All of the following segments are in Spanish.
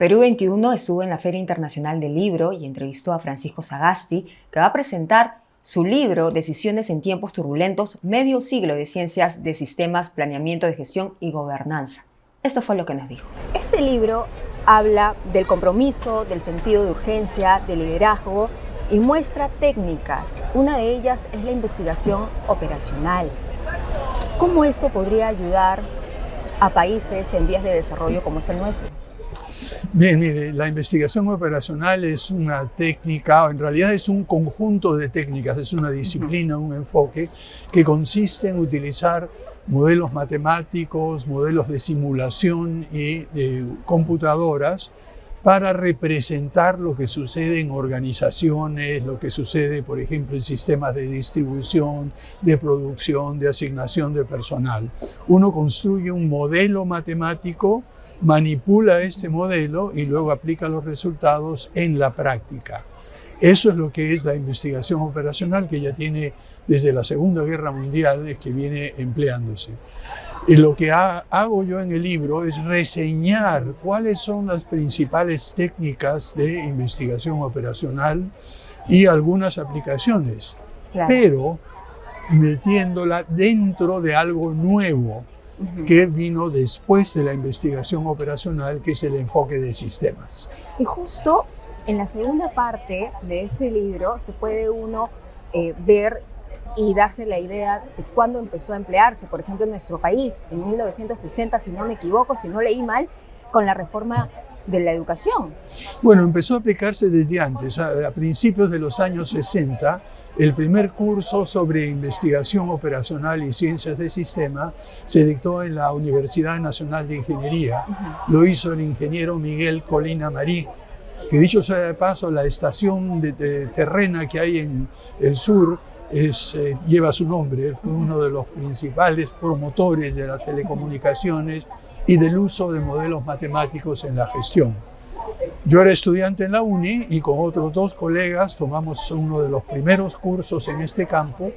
Perú 21 estuvo en la Feria Internacional del Libro y entrevistó a Francisco Sagasti, que va a presentar su libro Decisiones en tiempos turbulentos, medio siglo de ciencias de sistemas, planeamiento de gestión y gobernanza. Esto fue lo que nos dijo. Este libro habla del compromiso, del sentido de urgencia, del liderazgo y muestra técnicas. Una de ellas es la investigación operacional. ¿Cómo esto podría ayudar a países en vías de desarrollo como es el nuestro? Bien, mire, la investigación operacional es una técnica, o en realidad es un conjunto de técnicas, es una disciplina, un enfoque que consiste en utilizar modelos matemáticos, modelos de simulación y computadoras para representar lo que sucede en organizaciones, lo que sucede, por ejemplo, en sistemas de distribución, de producción, de asignación de personal. Uno construye un modelo matemático, manipula este modelo y luego aplica los resultados en la práctica. Eso es lo que es la investigación operacional, que ya tiene desde la Segunda Guerra Mundial que viene empleándose. Y lo que hago yo en el libro es reseñar cuáles son las principales técnicas de investigación operacional y algunas aplicaciones, claro, pero metiéndola dentro de algo nuevo que vino después de la investigación operacional, que es el enfoque de sistemas. Y justo en la segunda parte de este libro se puede uno ver y darse la idea de cuándo empezó a emplearse, por ejemplo, en nuestro país, en 1960, si no me equivoco, si no leí mal, con la reforma de la educación. Bueno, empezó a aplicarse desde antes, a principios de los años 60, el primer curso sobre investigación operacional y ciencias de sistema se dictó en la Universidad Nacional de Ingeniería. Lo hizo el ingeniero Miguel Colina Marí, que dicho sea de paso, la estación de terrena que hay en el sur lleva su nombre. Él fue uno de los principales promotores de las telecomunicaciones y del uso de modelos matemáticos en la gestión. Yo era estudiante en la UNI y con otros dos colegas tomamos uno de los primeros cursos en este campo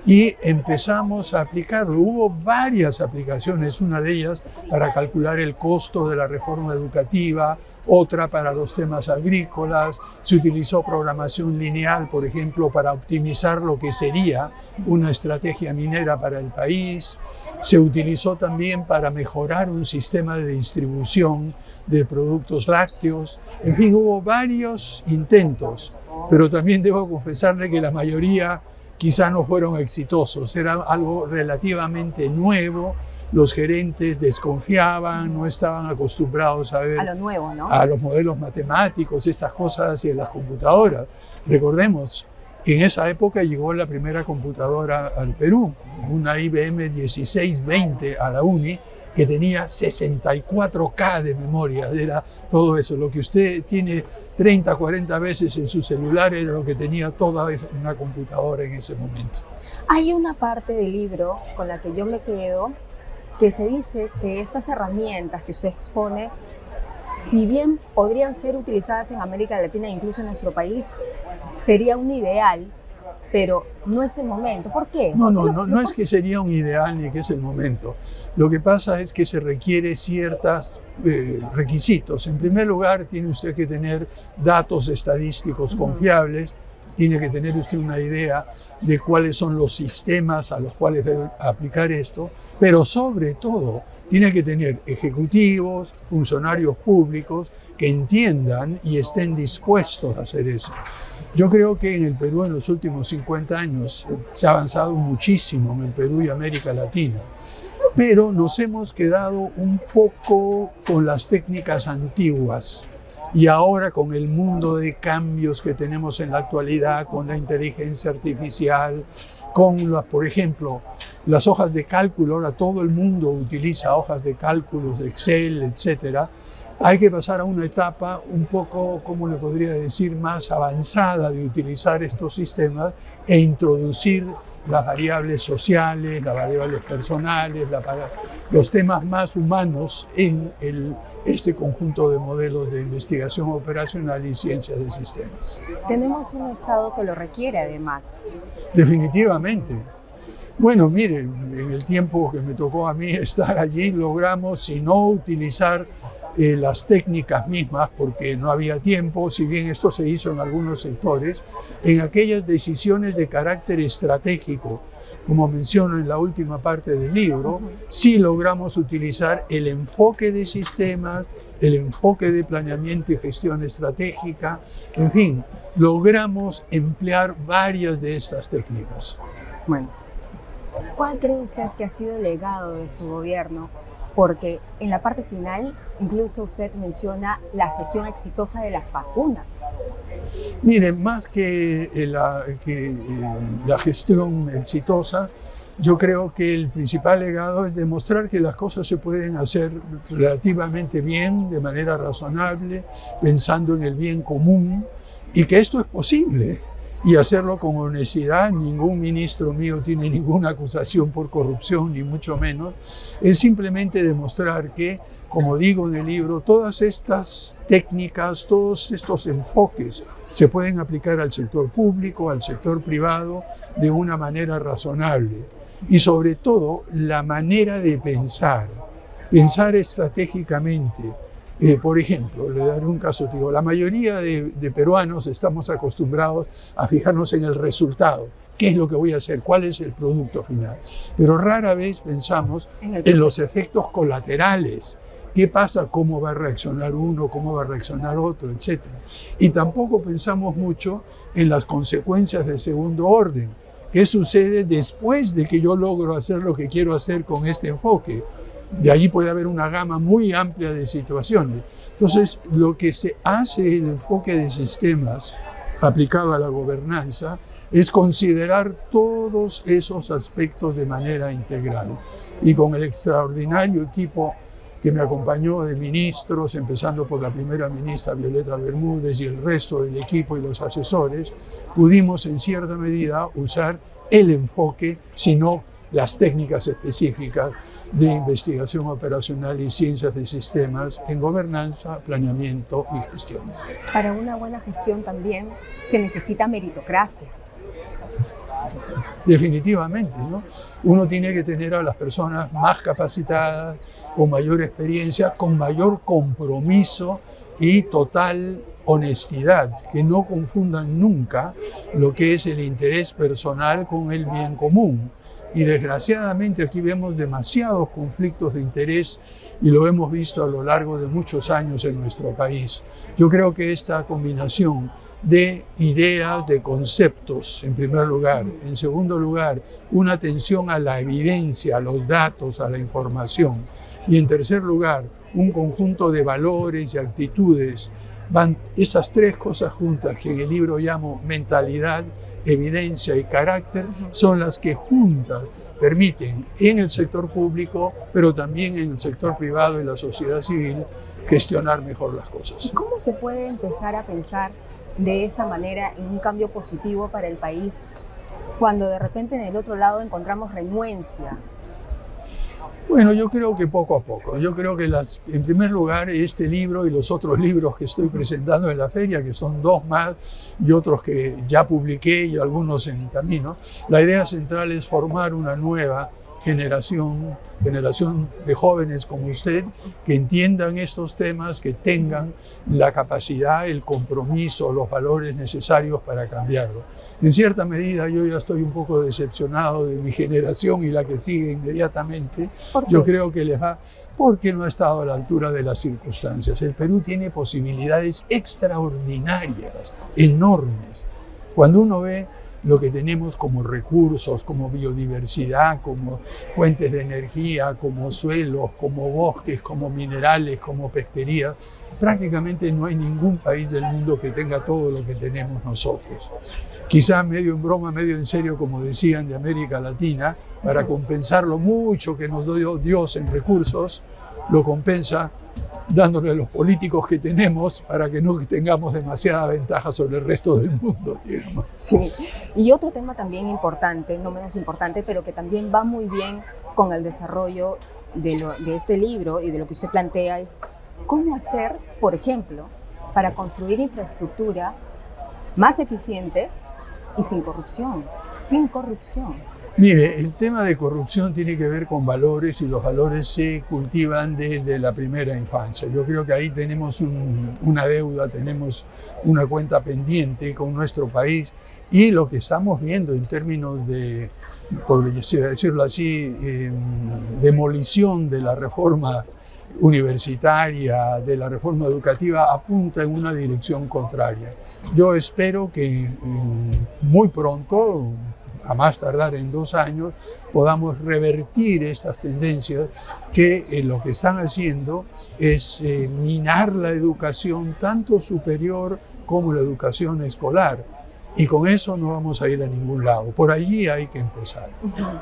y empezamos a aplicarlo. Hubo varias aplicaciones, una de ellas para calcular el costo de la reforma educativa, otra para los temas agrícolas. Se utilizó programación lineal, por ejemplo, para optimizar lo que sería una estrategia minera para el país. Se utilizó también para mejorar un sistema de distribución de productos lácteos. En fin, hubo varios intentos, pero también debo confesarle que la mayoría quizá no fueron exitosos. Era algo relativamente nuevo. Los gerentes desconfiaban, no estaban acostumbrados a ver a lo nuevo, ¿no? A los modelos matemáticos, estas cosas y en las computadoras. Recordemos, en esa época llegó la primera computadora al Perú, una IBM 1620 a la UNI, que tenía 64K de memoria. Era todo eso. Lo que usted tiene 30, 40 veces en su celular era lo que tenía toda una computadora en ese momento. Hay una parte del libro con la que yo me quedo, que se dice que estas herramientas que usted expone, si bien podrían ser utilizadas en América Latina e incluso en nuestro país, sería un ideal, pero no es el momento. ¿Por qué? No es que sería un ideal ni que es el momento. Lo que pasa es que se requiere ciertos requisitos. En primer lugar, tiene usted que tener datos estadísticos confiables, tiene que tener usted una idea de cuáles son los sistemas a los cuales debe aplicar esto, pero sobre todo tiene que tener ejecutivos, funcionarios públicos que entiendan y estén dispuestos a hacer eso. Yo creo que en el Perú en los últimos 50 años se ha avanzado muchísimo en el Perú y América Latina, pero nos hemos quedado un poco con las técnicas antiguas. Y ahora con el mundo de cambios que tenemos en la actualidad, con la inteligencia artificial, con, por ejemplo, las hojas de cálculo, ahora todo el mundo utiliza hojas de cálculos, Excel, etcétera. Hay que pasar a una etapa un poco, ¿cómo le podría decir?, más avanzada de utilizar estos sistemas e introducir las variables sociales, las variables personales, los temas más humanos en este conjunto de modelos de investigación operacional y ciencias de sistemas. Tenemos un Estado que lo requiere además. Definitivamente. Bueno, miren, en el tiempo que me tocó a mí estar allí, logramos, si no utilizar las técnicas mismas, porque no había tiempo, si bien esto se hizo en algunos sectores, en aquellas decisiones de carácter estratégico, como menciono en la última parte del libro, sí logramos utilizar el enfoque de sistemas, el enfoque de planeamiento y gestión estratégica, en fin, logramos emplear varias de estas técnicas. Bueno, ¿cuál cree usted que ha sido el legado de su gobierno? Porque en la parte final, incluso usted menciona la gestión exitosa de las vacunas. Miren, más que la gestión exitosa, yo creo que el principal legado es demostrar que las cosas se pueden hacer relativamente bien, de manera razonable, pensando en el bien común, y que esto es posible. Y hacerlo con honestidad. Ningún ministro mío tiene ninguna acusación por corrupción, ni mucho menos. Es simplemente demostrar que, como digo en el libro, todas estas técnicas, todos estos enfoques se pueden aplicar al sector público, al sector privado, de una manera razonable. Y sobre todo, la manera de pensar estratégicamente. Por ejemplo, le daré un caso, digo, la mayoría de peruanos estamos acostumbrados a fijarnos en el resultado. ¿Qué es lo que voy a hacer? ¿Cuál es el producto final? Pero rara vez pensamos en los efectos colaterales. ¿Qué pasa? ¿Cómo va a reaccionar uno? ¿Cómo va a reaccionar otro? Etcétera. Y tampoco pensamos mucho en las consecuencias de segundo orden. ¿Qué sucede después de que yo logro hacer lo que quiero hacer con este enfoque? De allí puede haber una gama muy amplia de situaciones. Entonces, lo que se hace en el enfoque de sistemas aplicado a la gobernanza es considerar todos esos aspectos de manera integral. Y con el extraordinario equipo que me acompañó de ministros, empezando por la primera ministra Violeta Bermúdez y el resto del equipo y los asesores, pudimos en cierta medida usar el enfoque, sino las técnicas específicas de investigación operacional y ciencias de sistemas en gobernanza, planeamiento y gestión. Para una buena gestión también se necesita meritocracia. Definitivamente, ¿no? Uno tiene que tener a las personas más capacitadas, con mayor experiencia, con mayor compromiso y total honestidad, que no confundan nunca lo que es el interés personal con el bien común. Y desgraciadamente aquí vemos demasiados conflictos de interés y lo hemos visto a lo largo de muchos años en nuestro país. Yo creo que esta combinación de ideas, de conceptos, en primer lugar. En segundo lugar, una atención a la evidencia, a los datos, a la información. Y en tercer lugar, un conjunto de valores y actitudes. Van esas tres cosas juntas que en el libro llamo mentalidad, evidencia y carácter, son las que juntas permiten en el sector público, pero también en el sector privado y la sociedad civil, gestionar mejor las cosas. ¿Y cómo se puede empezar a pensar de esta manera en un cambio positivo para el país cuando de repente en el otro lado encontramos renuencia? Bueno, yo creo que poco a poco. Yo creo que en primer lugar este libro y los otros libros que estoy presentando en la feria, que son 2 más y otros que ya publiqué y algunos en camino, la idea central es formar una nueva generación de jóvenes como usted, que entiendan estos temas, que tengan la capacidad, el compromiso, los valores necesarios para cambiarlo. En cierta medida yo ya estoy un poco decepcionado de mi generación y la que sigue inmediatamente. Yo creo que les va porque no ha estado a la altura de las circunstancias. El Perú tiene posibilidades extraordinarias, enormes. Cuando uno ve lo que tenemos como recursos, como biodiversidad, como fuentes de energía, como suelos, como bosques, como minerales, como pesquería, prácticamente no hay ningún país del mundo que tenga todo lo que tenemos nosotros. Quizá medio en broma, medio en serio, como decían, de América Latina, para compensar lo mucho que nos dio Dios en recursos, lo compensa dándole a los políticos que tenemos para que no tengamos demasiada ventaja sobre el resto del mundo, digamos. Sí, y otro tema también importante, no menos importante, pero que también va muy bien con el desarrollo de este libro y de lo que usted plantea es cómo hacer, por ejemplo, para construir infraestructura más eficiente y sin corrupción. Mire, el tema de corrupción tiene que ver con valores y los valores se cultivan desde la primera infancia. Yo creo que ahí tenemos una deuda, tenemos una cuenta pendiente con nuestro país y lo que estamos viendo en términos de, por decirlo así, demolición de la reforma universitaria, de la reforma educativa, apunta en una dirección contraria. Yo espero que muy pronto, a más tardar en 2 años, podamos revertir estas tendencias que lo que están haciendo es minar la educación tanto superior como la educación escolar. Y con eso no vamos a ir a ningún lado. Por allí hay que empezar.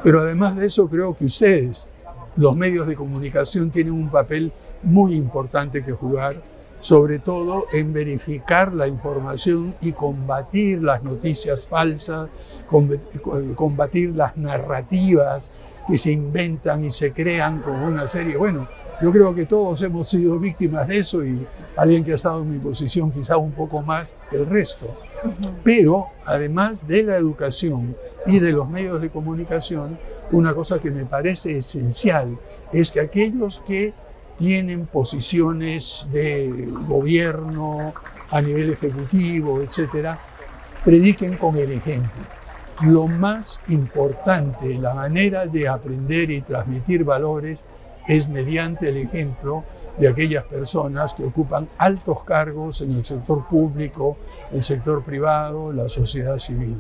Pero además de eso, creo que ustedes, los medios de comunicación, tienen un papel muy importante que jugar, sobre todo en verificar la información y combatir las noticias falsas, combatir las narrativas que se inventan y se crean con una serie. Bueno, yo creo que todos hemos sido víctimas de eso y alguien que ha estado en mi posición quizá un poco más que el resto. Pero además de la educación y de los medios de comunicación, una cosa que me parece esencial es que aquellos que tienen posiciones de gobierno a nivel ejecutivo, etcétera, prediquen con el ejemplo. Lo más importante, la manera de aprender y transmitir valores es mediante el ejemplo de aquellas personas que ocupan altos cargos en el sector público, el sector privado, la sociedad civil.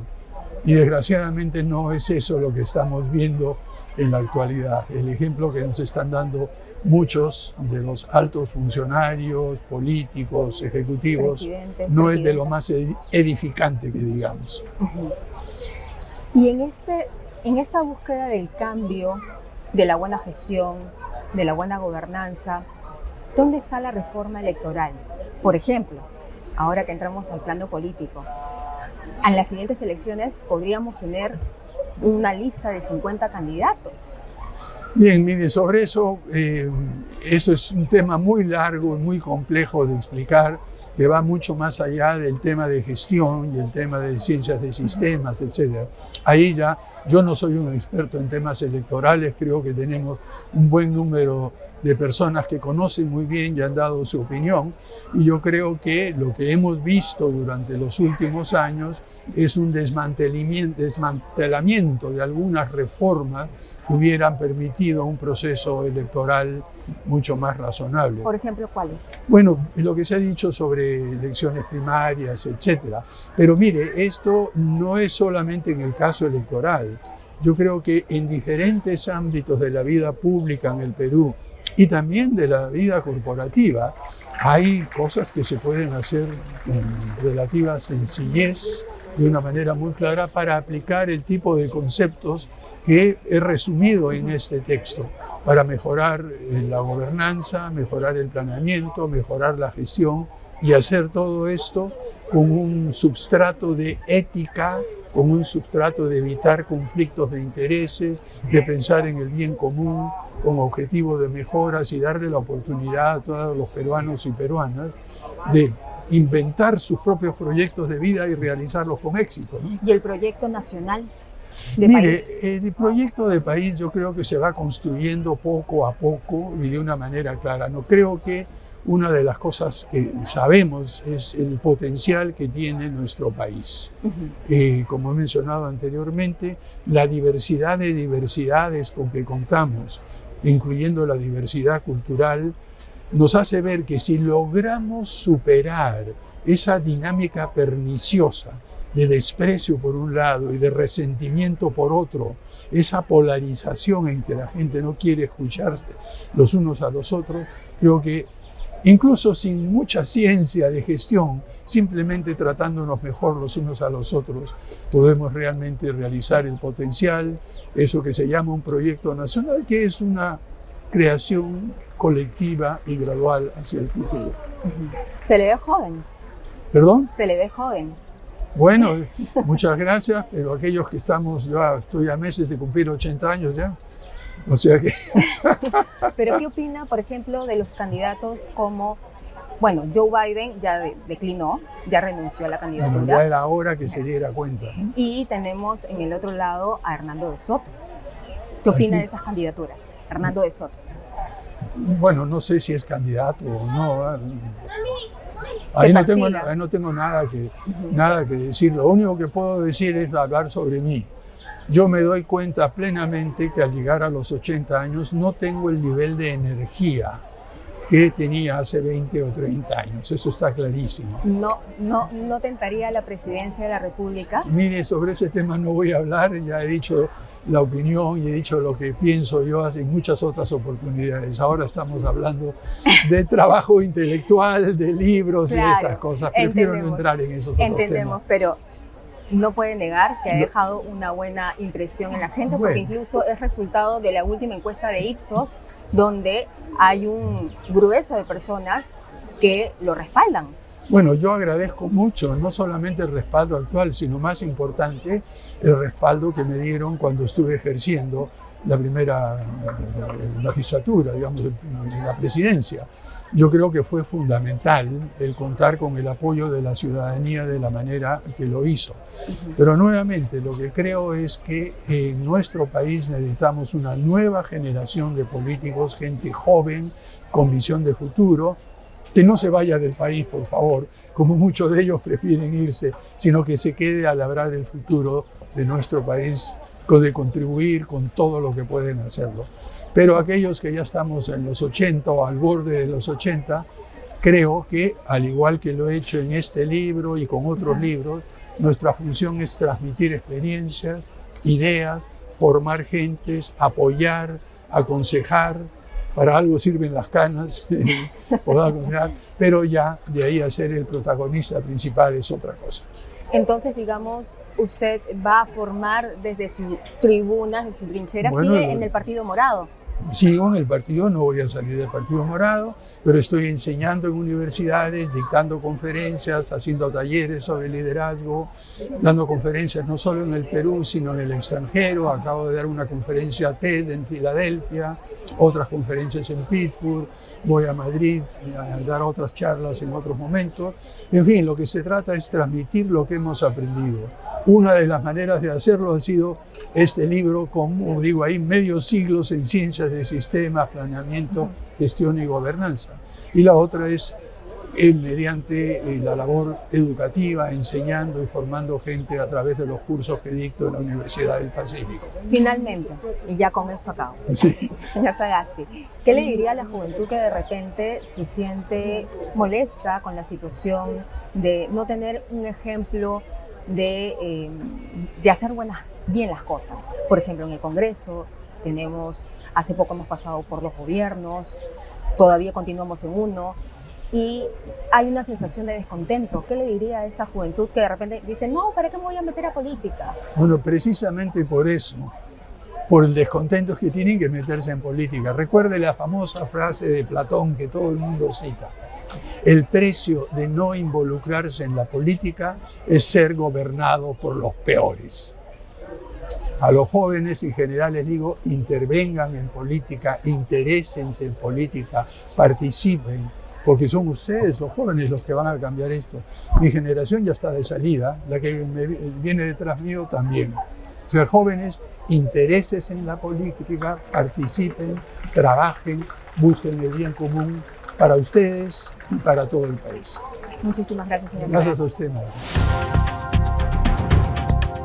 Y desgraciadamente no es eso lo que estamos viendo en la actualidad. El ejemplo que nos están dando muchos de los altos funcionarios, políticos, ejecutivos, no es de lo más edificante que digamos. Y en esta búsqueda del cambio, de la buena gestión, de la buena gobernanza, ¿dónde está la reforma electoral? Por ejemplo, ahora que entramos al plano político, en las siguientes elecciones podríamos tener una lista de 50 candidatos. Bien, mire, sobre eso, eso es un tema muy largo y muy complejo de explicar, que va mucho más allá del tema de gestión y el tema de ciencias de sistemas, etc. Ahí ya, yo no soy un experto en temas electorales, creo que tenemos un buen número de personas que conocen muy bien y han dado su opinión, y yo creo que lo que hemos visto durante los últimos años es un desmantelamiento de algunas reformas que hubieran permitido un proceso electoral mucho más razonable. Por ejemplo, ¿cuáles? Bueno, lo que se ha dicho sobre elecciones primarias, etcétera. Pero mire, esto no es solamente en el caso electoral. Yo creo que en diferentes ámbitos de la vida pública en el Perú y también de la vida corporativa hay cosas que se pueden hacer con relativa sencillez, de una manera muy clara, para aplicar el tipo de conceptos que he resumido en este texto, para mejorar la gobernanza, mejorar el planeamiento, mejorar la gestión y hacer todo esto con un substrato de ética, con un substrato de evitar conflictos de intereses, de pensar en el bien común, con objetivo de mejoras y darle la oportunidad a todos los peruanos y peruanas de inventar sus propios proyectos de vida y realizarlos con éxito, ¿no? ¿Y el proyecto nacional de Mire, país? el proyecto de país yo creo que se va construyendo poco a poco y de una manera clara. No creo que una de las cosas que sabemos es el potencial que tiene nuestro país. Como he mencionado anteriormente, la diversidad de diversidades con que contamos, incluyendo la diversidad cultural, nos hace ver que si logramos superar esa dinámica perniciosa de desprecio por un lado y de resentimiento por otro, esa polarización en que la gente no quiere escucharse los unos a los otros, creo que incluso sin mucha ciencia de gestión, simplemente tratándonos mejor los unos a los otros, podemos realmente realizar el potencial, eso que se llama un proyecto nacional, que es una creación colectiva y gradual hacia el futuro. Se le ve joven. ¿Perdón? Se le ve joven. Bueno, muchas gracias, pero aquellos que estamos, yo estoy a meses de cumplir 80 años ya, o sea que... ¿Pero qué opina, por ejemplo, de los candidatos como Bueno, Joe Biden ya declinó, ya renunció a la Bueno, candidatura. ya era hora que se diera cuenta, ¿no? Y tenemos en el otro lado a Hernando de Soto. ¿Qué opina Aquí. de esas candidaturas? Hernando de Soto. Bueno, no sé si es candidato o no. Se Ahí perfila. no tengo nada que decir. Lo único que puedo decir es hablar sobre mí. Yo me doy cuenta plenamente que al llegar a los 80 años no tengo el nivel de energía que tenía hace 20 o 30 años. Eso está clarísimo. No tentaría la presidencia de la República. Mire, sobre ese tema no voy a hablar. Ya he dicho la opinión y he dicho lo que pienso yo hace muchas otras oportunidades. Ahora estamos hablando de trabajo intelectual, de libros Claro, y esas cosas. Prefiero no entendemos, entrar en esos otros Entendemos, temas. pero no puede negar que ha No. dejado una buena impresión en la gente, Bueno. porque incluso es resultado de la última encuesta de Ipsos, donde hay un grueso de personas que lo respaldan. Bueno, yo agradezco mucho, no solamente el respaldo actual, sino más importante, el respaldo que me dieron cuando estuve ejerciendo la primera magistratura, digamos, la presidencia. Yo creo que fue fundamental el contar con el apoyo de la ciudadanía de la manera que lo hizo. Pero nuevamente, lo que creo es que en nuestro país necesitamos una nueva generación de políticos, gente joven, con visión de futuro, que no se vaya del país, por favor, como muchos de ellos prefieren irse, sino que se quede a labrar el futuro de nuestro país, de contribuir con todo lo que pueden hacerlo. Pero aquellos que ya estamos en los 80 o al borde de los 80, creo que, al igual que lo he hecho en este libro y con otros libros, nuestra función es transmitir experiencias, ideas, formar gentes, apoyar, aconsejar. Para algo sirven las canas, poder aconsejar, pero ya de ahí a ser el protagonista principal es otra cosa. Entonces, digamos, usted va a formar desde su tribuna, desde su trinchera, Bueno, sigue en el Partido Morado. Sigo en el partido, no voy a salir del Partido Morado, pero estoy enseñando en universidades, dictando conferencias, haciendo talleres sobre liderazgo, dando conferencias no solo en el Perú, sino en el extranjero. Acabo de dar una conferencia TED en Filadelfia, otras conferencias en Pittsburgh, voy a Madrid a dar otras charlas en otros momentos. En fin, lo que se trata es transmitir lo que hemos aprendido. Una de las maneras de hacerlo ha sido este libro, como digo ahí, medio siglo en ciencias de sistemas, planeamiento, gestión y gobernanza. Y la otra es mediante la labor educativa, enseñando y formando gente a través de los cursos que dicto en la Universidad del Pacífico. Finalmente, y ya con esto acabo. Sí. Señor Sagasti, ¿qué le diría a la juventud que de repente se siente molesta con la situación de no tener un ejemplo de hacer bien las cosas? Por ejemplo, en el Congreso hace poco hemos pasado por dos gobiernos, todavía continuamos en uno, y hay una sensación de descontento. ¿Qué le diría a esa juventud que de repente dice, no, ¿para qué me voy a meter a política? Bueno, precisamente por eso, por el descontento que tienen que meterse en política. Recuerde la famosa frase de Platón que todo el mundo cita. El precio de no involucrarse en la política es ser gobernado por los peores. A los jóvenes en general les digo, intervengan en política, interésense en política, participen, porque son ustedes, los jóvenes, los que van a cambiar esto. Mi generación ya está de salida, la que viene detrás mío también. O sea, jóvenes, interésense en la política, participen, trabajen, busquen el bien común para ustedes y para todo el país. Muchísimas gracias, señor Gracias Sagasti. a usted, María.